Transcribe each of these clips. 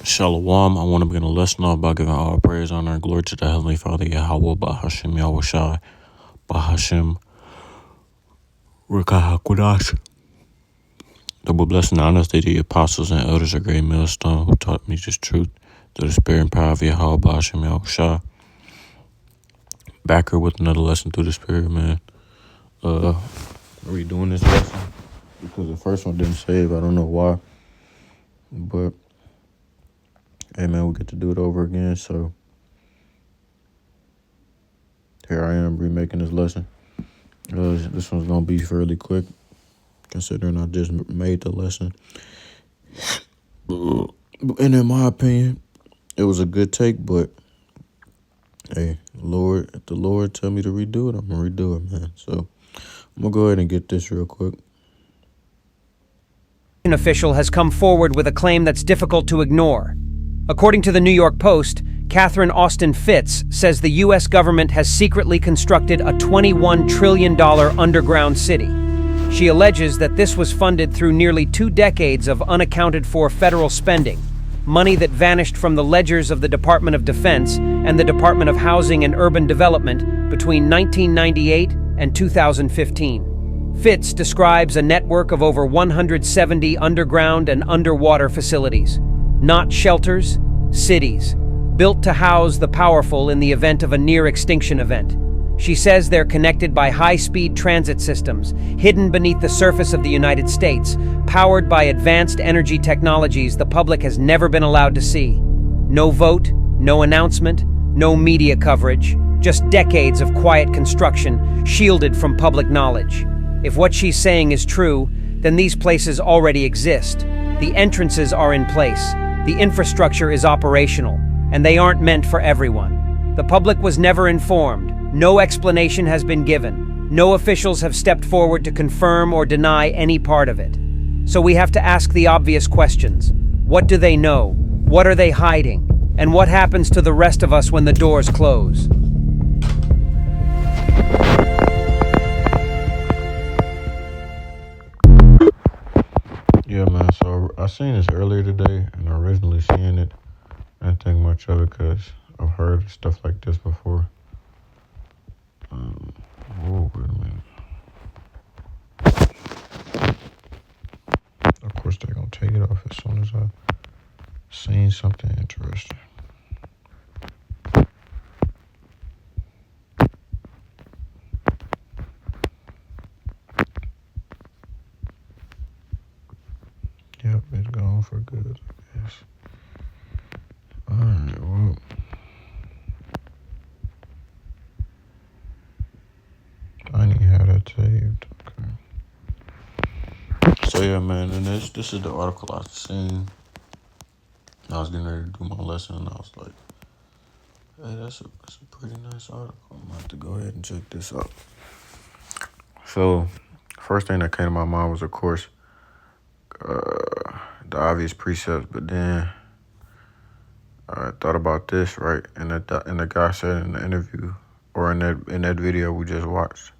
Shalom. I want to begin a lesson off by giving all praise, honor, and glory to the Heavenly Father, Yahweh, Bahashem, Yahweh Shai, Bahashem, Rikahakudash. Double blessing and honors to the apostles and elders of Great Millstone who taught me this truth through the spirit and power of Yahweh, Bahashem, Yahweh Shai. Back here with another lesson through the spirit, man. Redoing this lesson because the first one didn't save. I don't know why, but hey, man, we get to do it over again, so here I am remaking this lesson. This one's going to be fairly quick, considering I just made the lesson. And in my opinion, it was a good take, but hey, if the Lord tell me to redo it, I'm going to redo it, man. So I'm going to go ahead and get this real quick. An official has come forward with a claim that's difficult to ignore. According to the New York Post, Catherine Austin Fitts says the U.S. government has secretly constructed a $21 trillion underground city. She alleges that this was funded through nearly 2 decades of unaccounted-for federal spending, money that vanished from the ledgers of the Department of Defense and the Department of Housing and Urban Development between 1998 and 2015. Fitts describes a network of over 170 underground and underwater facilities, not shelters, cities, built to house the powerful in the event of a near-extinction event. She says they're connected by high-speed transit systems, hidden beneath the surface of the United States, powered by advanced energy technologies the public has never been allowed to see. No vote, no announcement, no media coverage, just decades of quiet construction shielded from public knowledge. If what she's saying is true, then these places already exist. The entrances are in place, the infrastructure is operational, and they aren't meant for everyone. The public was never informed. No explanation has been given. No officials have stepped forward to confirm or deny any part of it. So we have to ask the obvious questions. What do they know? What are they hiding? And what happens to the rest of us when the doors close? Yeah, man, so I seen this earlier today, and originally seeing it, I didn't think much of it because I've heard stuff like this before. Whoa, wait a minute. Of course, they're going to take it off as soon as I seen something interesting. Yep, it's gone for good, I guess. Alright, well. I didn't have that saved. Okay. So yeah, man, and this is the article I seen. I was getting ready to do my lesson, and I was like, hey, that's a pretty nice article. I'm going to have to go ahead and check this out. So, first thing that came to my mind was, of course, the obvious precepts, but then I thought about this, right? And the guy said in the interview, or in that video we just watched,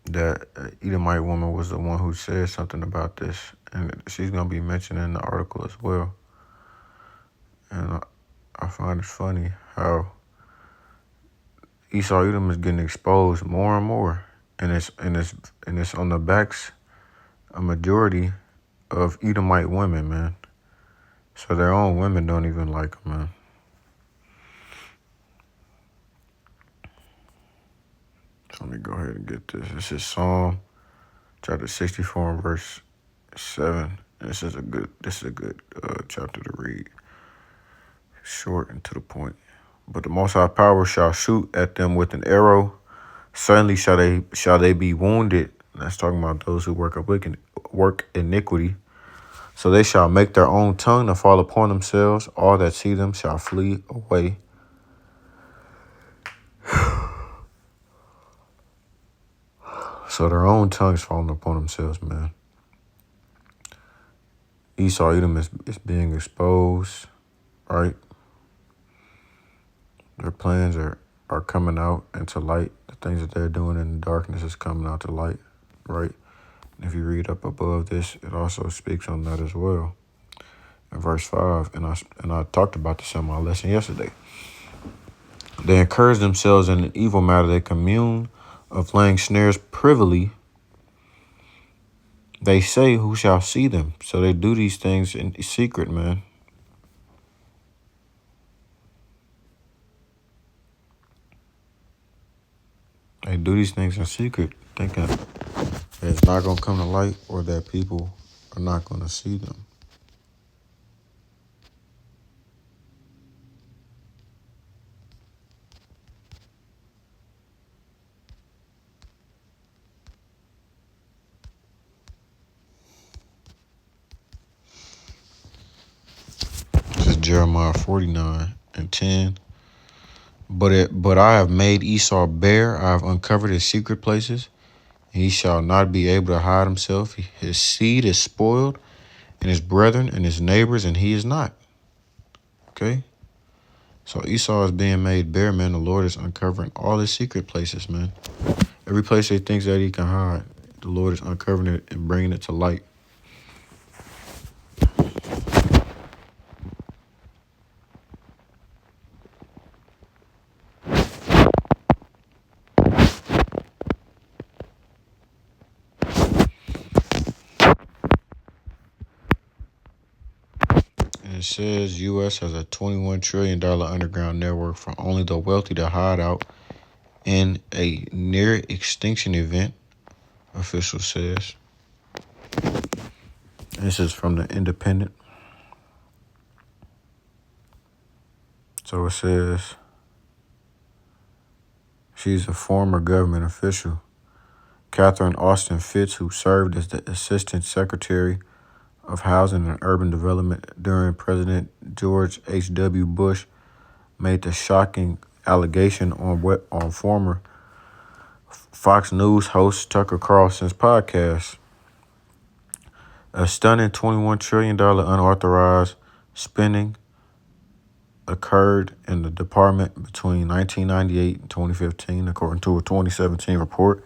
that Edomite woman was the one who said something about this, and she's gonna be mentioned in the article as well. And I find it funny how Esau Edom is getting exposed more and more, and it's on the backs a majority of Edomite women, man. So their own women don't even like them, man. So let me go ahead and get this. This is Psalm chapter 64 and verse 7. This is a good chapter to read. Short and to the point. But the Most High Power shall shoot at them with an arrow. Certainly shall they be wounded. That's talking about those who work iniquity. So they shall make their own tongue to fall upon themselves. All that see them shall flee away. So their own tongues falling upon themselves, man. Esau Edom is being exposed, right? Their plans are coming out into light. The things that they're doing in the darkness is coming out to light, right? And if you read up above this, it also speaks on that as well. in verse 5, and I talked about this in my lesson yesterday. They encourage themselves in an evil matter. They commune of laying snares privily. They say, who shall see them? So they do these things in secret, man. They do these things in secret, thinking that it's not going to come to light or that people are not going to see them. This is Jeremiah 49:10. But I have made Esau bare. I have uncovered his secret places. He shall not be able to hide himself. His seed is spoiled, and his brethren and his neighbors, and he is not. Okay? So Esau is being made bare, man. The Lord is uncovering all his secret places, man. Every place he thinks that he can hide, the Lord is uncovering it and bringing it to light. And it says U.S. has a $21 trillion underground network for only the wealthy to hide out in a near extinction event, official says. This is from the Independent. So it says she's a former government official, Catherine Austin Fitts, who served as the Assistant Secretary of Housing and Urban Development during President George H.W. Bush, made the shocking allegation on former Fox News host Tucker Carlson's podcast. A stunning $21 trillion unauthorized spending occurred in the department between 1998 and 2015, according to a 2017 report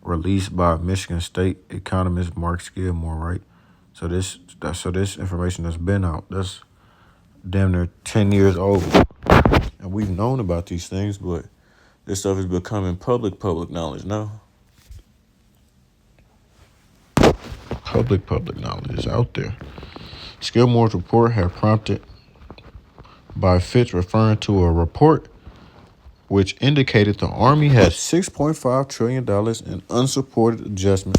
released by Michigan State economist Mark Skidmore, right? So this information that's been out, that's damn near 10 years old. And we've known about these things, but this stuff is becoming public knowledge now. Public knowledge is out there. Skidmore's report had prompted by Fitch referring to a report which indicated the Army had $6.5 trillion in unsupported adjustment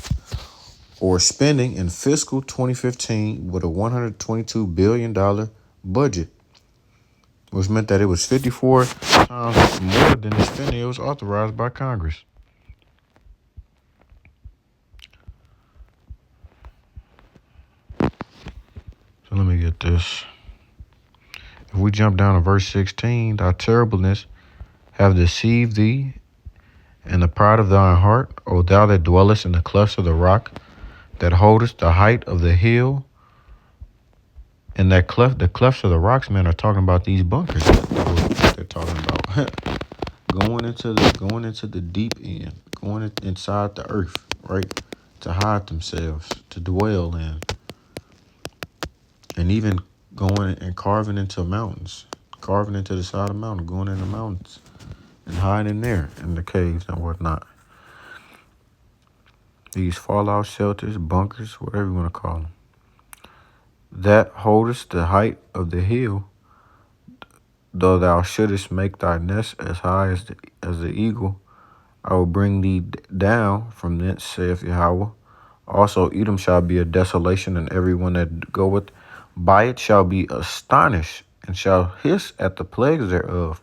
or spending in fiscal 2015 with a $122 billion budget, which meant that it was 54 times more than the spending it was authorized by Congress. So let me get this. If we jump down to verse 16, thy terribleness have deceived thee, and the pride of thine heart, O thou that dwellest in the clefts of the rock, that holdest the height of the hill. And that the clefts of the rocks, man, are talking about these bunkers. They're talking about going into the deep end, going inside the earth, right, to hide themselves, to dwell in, and even going and carving into mountains, carving into the side of the mountain, going in the mountains and hiding there in the caves and whatnot. These fallout shelters, bunkers, whatever you want to call them. That holdest the height of the hill, though thou shouldest make thy nest as high as the eagle, I will bring thee down from thence, saith Yahweh. Also Edom shall be a desolation, and everyone that goeth by it shall be astonished, and shall hiss at the plagues thereof.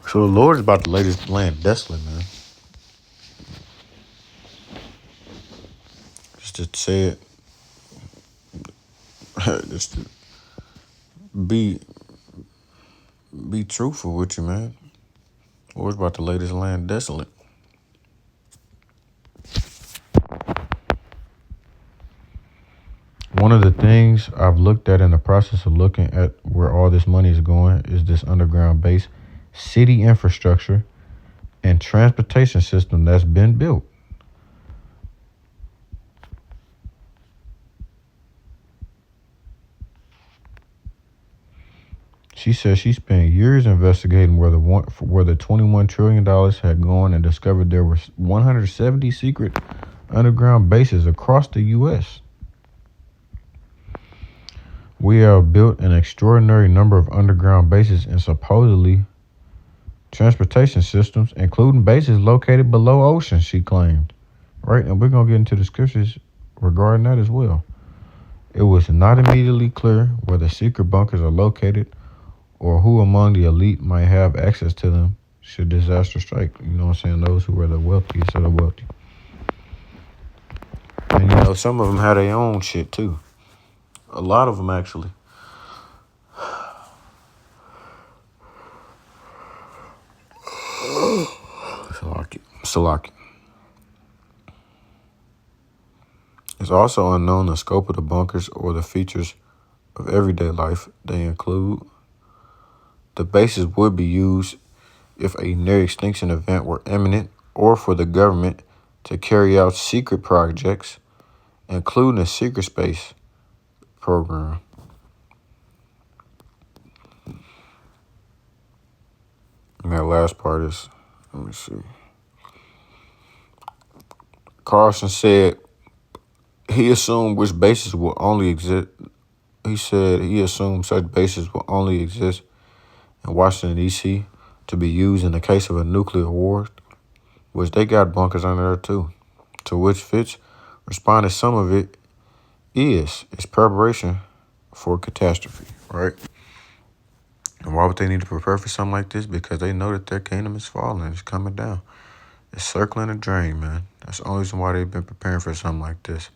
So the Lord is about to lay this land desolate, man. Just to say it, just to be truthful with you, man. The Lord's about to lay this land desolate. One of the things I've looked at in the process of looking at where all this money is going is this underground base, city infrastructure, and transportation system that's been built. she said she spent years investigating where the $21 trillion had gone and discovered there were 170 secret underground bases across the U.S. We have built an extraordinary number of underground bases and supposedly transportation systems, including bases located below oceans, she claimed. Right, and we're going to get into the scriptures regarding that as well. It was not immediately clear where the secret bunkers are located or who among the elite might have access to them should disaster strike. You know what I'm saying? Those who are the wealthiest of the wealthy. And you know, some of them had their own shit too. A lot of them actually. Salaki. It's also unknown the scope of the bunkers or the features of everyday life they include. The bases would be used if a near extinction event were imminent or for the government to carry out secret projects, including a secret space program. And that last part is, let me see. Carlson said he assumed which bases will only exist. He said he assumed such bases will only exist in Washington, D.C. to be used in the case of a nuclear war, which they got bunkers under there too. To which Fitch responded, some of it is preparation for catastrophe, right? And why would they need to prepare for something like this? Because they know that their kingdom is falling, it's coming down. It's circling a drain, man. That's the only reason why they've been preparing for something like this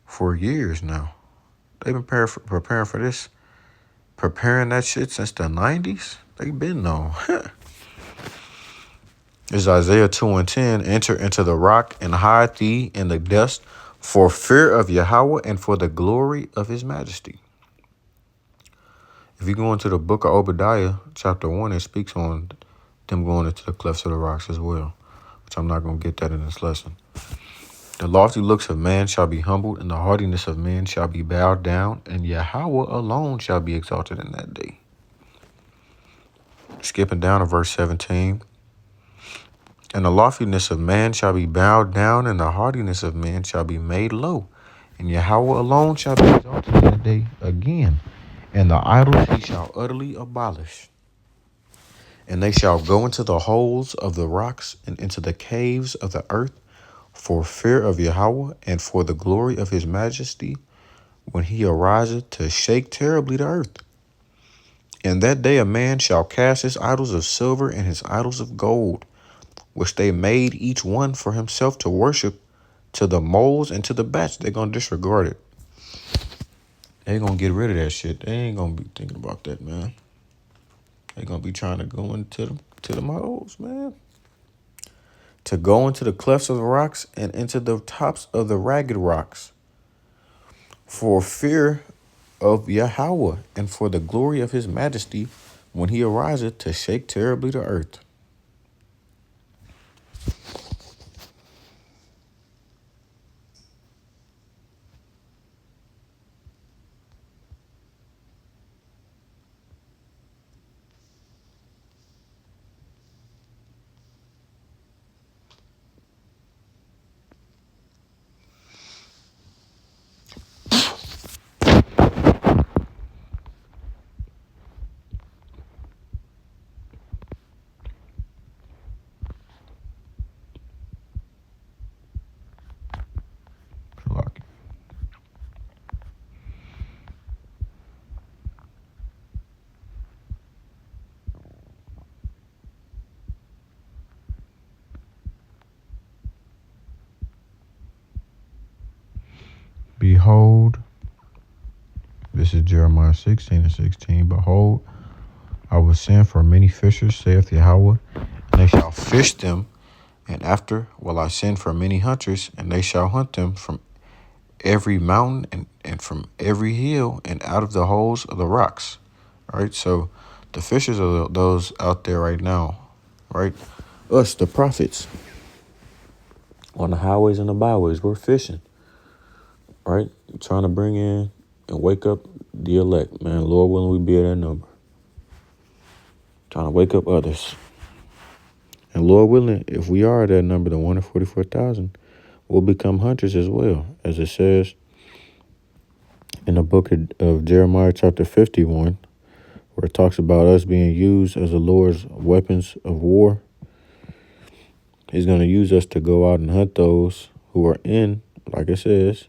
for years now. They've been preparing for this, preparing that shit since the 90s. They've been known. It's Isaiah 2:10. Enter into the rock and hide thee in the dust for fear of Yahweh and for the glory of his majesty. If you go into the book of Obadiah, chapter 1, it speaks on them going into the clefts of the rocks as well, which I'm not going to get that in this lesson. The lofty looks of man shall be humbled, and the haughtiness of men shall be bowed down, and Yahweh alone shall be exalted in that day. Skipping down to verse 17. And the loftiness of man shall be bowed down, and the haughtiness of men shall be made low, and Yahweh alone shall be exalted in that day again. And the idols he shall utterly abolish. And they shall go into the holes of the rocks and into the caves of the earth for fear of Yahweh and for the glory of his majesty when he ariseth to shake terribly the earth. In that day a man shall cast his idols of silver and his idols of gold, which they made each one for himself to worship, to the moles and to the bats. They're going to disregard it. They're going to get rid of that shit. They ain't going to be thinking about that, man. They're going to be trying to go into the moles, man. To go into the clefts of the rocks and into the tops of the ragged rocks for fear of Yahweh and for the glory of his majesty when he ariseth to shake terribly the earth. Behold, this is Jeremiah 16:16. Behold, I will send for many fishers, saith Yahweh, and they shall fish them. And after will I send for many hunters, and they shall hunt them from every mountain and from every hill and out of the holes of the rocks. All right, so the fishers are those out there right now, right? Us, the prophets, on the highways and the byways, we're fishing, right? Trying to bring in and wake up the elect, man. Lord willing, we be at that number. trying to wake up others. And Lord willing, if we are that number, the 144,000, we'll become hunters as well, as it says in the book of Jeremiah chapter 51, where it talks about us being used as the Lord's weapons of war. He's going to use us to go out and hunt those who are in, like it says,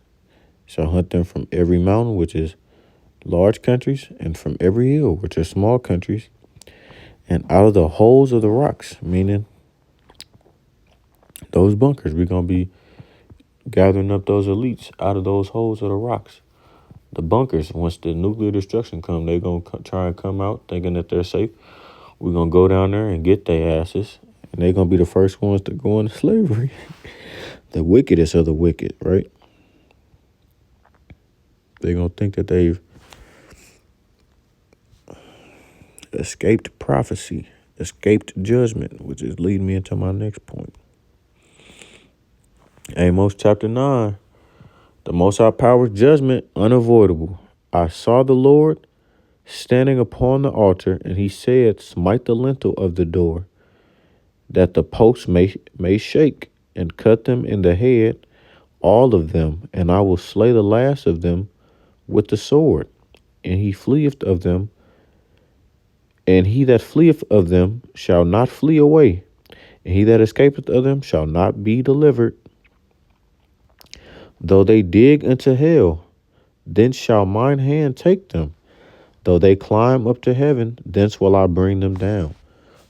shall hunt them from every mountain, which is large countries, and from every hill, which are small countries, and out of the holes of the rocks, meaning those bunkers. We're going to be gathering up those elites out of those holes of the rocks. The bunkers, once the nuclear destruction come, they're going to try and come out thinking that they're safe. We're going to go down there and get their asses, and they're going to be the first ones to go into slavery. The wickedest of the wicked, right? They're going to think that they've escaped prophecy, escaped judgment, which is leading me into my next point. Amos chapter 9. The Most High Power's judgment unavoidable. I saw the Lord standing upon the altar, and he said, smite the lintel of the door, that the posts may shake, and cut them in the head, all of them, and I will slay the last of them with the sword. And he fleeth of them, and he that fleeth of them shall not flee away, and he that escapeth of them shall not be delivered. Though they dig into hell, then shall mine hand take them. Though they climb up to heaven, thence will I bring them down.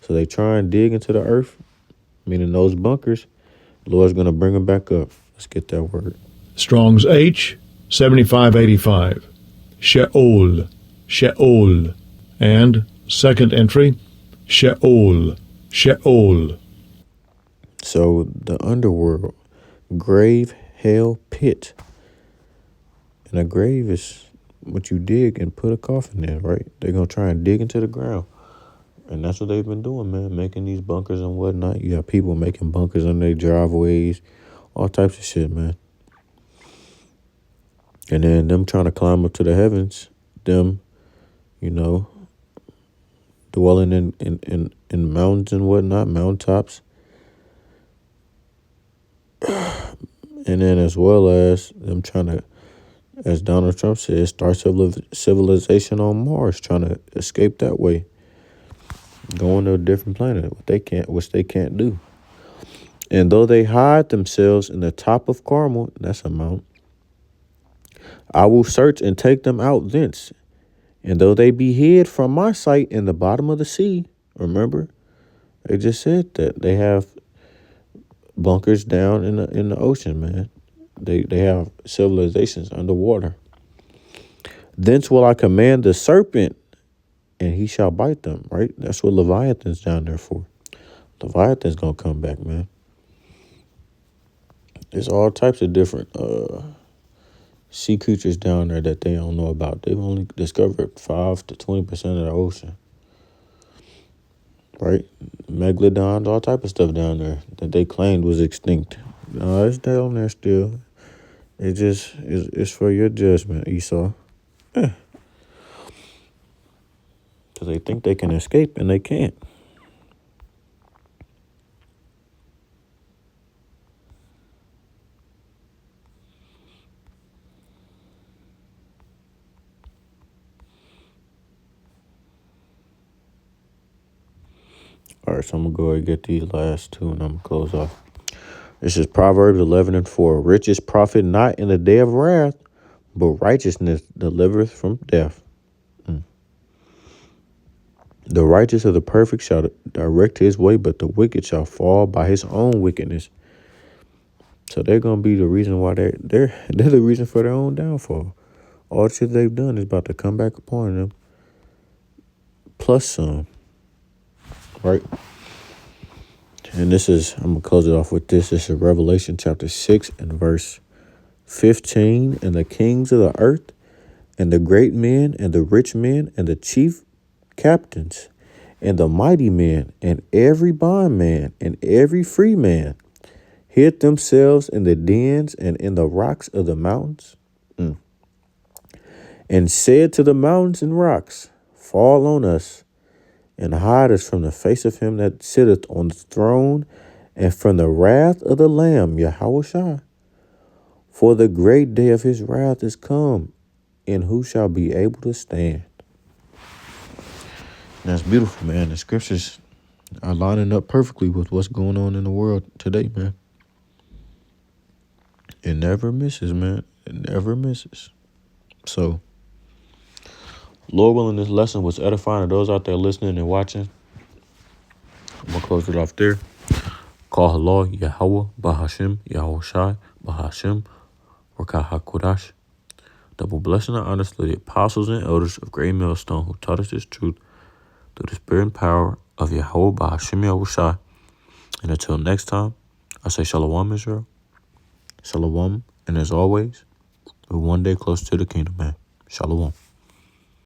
So they try and dig into the earth, meaning those bunkers. The Lord's going to bring them back up. Let's get that word. Strong's H, 7585. Sheol, Sheol. And second entry, Sheol, Sheol. So the underworld, grave, hell, pit. And a grave is what you dig and put a coffin in, right? They're going to try and dig into the ground. And that's what they've been doing, man, making these bunkers and whatnot. You got people making bunkers on their driveways, all types of shit, man. And then them trying to climb up to the heavens, them, dwelling in mountains and whatnot, mountaintops. And then as well as them trying to, as Donald Trump said, start civilization on Mars, trying to escape that way. Going to a different planet, which they can't do. And though they hide themselves in the top of Carmel, that's a mount, I will search and take them out thence. And though they be hid from my sight in the bottom of the sea, remember, they just said that they have bunkers down in the ocean, man. They have civilizations underwater. Thence will I command the serpent, and he shall bite them, right? That's what Leviathan's down there for. Leviathan's going to come back, man. There's all types of different sea creatures down there that they don't know about. They've only discovered 5 to 20% of the ocean, right? Megalodons, all type of stuff down there that they claimed was extinct. No, it's down there still. It just it's for your judgment, Esau. Because they think they can escape and they can't. All right, so I'm going to go ahead and get these last two and I'm going to close off. This is Proverbs 11:4. Riches profit not in the day of wrath, but righteousness delivereth from death. The righteous of the perfect shall direct his way, but the wicked shall fall by his own wickedness. So they're going to be the reason why they're the reason for their own downfall. All the shit they've done is about to come back upon them, plus some, right? And this is, I'm going to close it off with this. This is Revelation chapter 6 and verse 15. And the kings of the earth, and the great men, and the rich men, and the chief captains, and the mighty men, and every bondman, and every free man, hid themselves in the dens and in the rocks of the mountains, and said to the mountains and rocks, fall on us, and hide us from the face of him that sitteth on the throne, and from the wrath of the Lamb, Yahushua. For the great day of his wrath is come, and who shall be able to stand? And that's beautiful, man. The scriptures are lining up perfectly with what's going on in the world today, man. It never misses, man. It never misses. So, Lord willing, this lesson was edifying to those out there listening and watching. I'm going to close it off there. Call Allah, Yahweh, Bahashim, Yahushai, Bahashim, Rakah HaKodash. Double blessing and honor to the apostles and elders of Great Millstone who taught us this truth through the spirit and power of Yahweh, Bahashim, Yahushai. And until next time, I say Shalom, Israel. Shalom. And as always, we're one day closer to the kingdom, man. Shalom.